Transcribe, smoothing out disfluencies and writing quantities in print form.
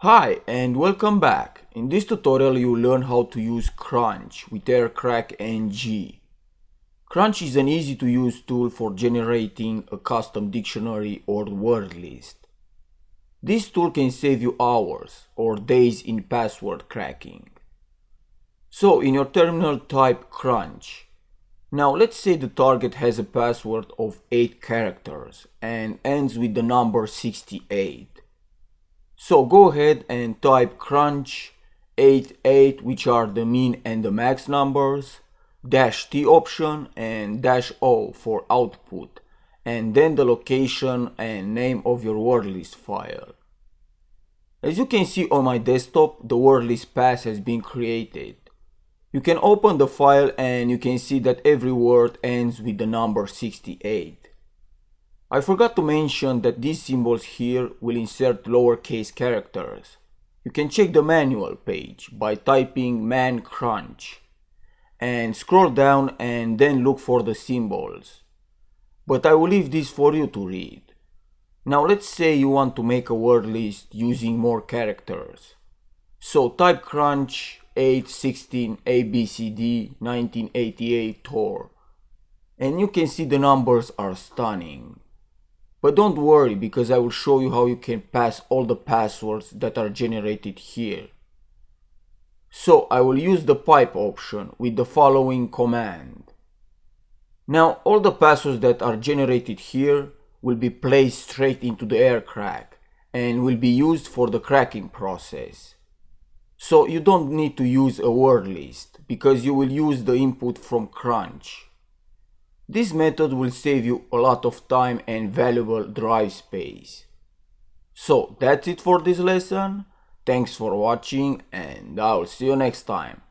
Hi and welcome back. In this tutorial you will learn how to use Crunch with tekkrescue. Crunch is an easy to use tool for generating a custom dictionary or word list. This tool can save you hours or days in password cracking. So in your terminal type Crunch. Now let's say the target has a password of 8 characters and ends with the number 68. So go ahead and type crunch 88, which are the min and the max numbers, -t option and -o for output, and then the location and name of your wordlist file. As you can see on my desktop, the wordlist path has been created. You can open the file and you can see that every word ends with the number 68. I forgot to mention that these symbols here will insert lowercase characters. You can check the manual page by typing man crunch and scroll down and then look for the symbols. But I will leave this for you to read. Now let's say you want to make a word list using more characters. So type crunch 816 ABCD 1988 Tor and you can see the numbers are stunning. But don't worry, because I will show you how you can pass all the passwords that are generated here. So I will use the pipe option with the following command. Now all the passwords that are generated here will be placed straight into the air crack and will be used for the cracking process. So you don't need to use a word list because you will use the input from Crunch. This method will save you a lot of time and valuable drive space. So that's it for this lesson. Thanks for watching and I'll see you next time.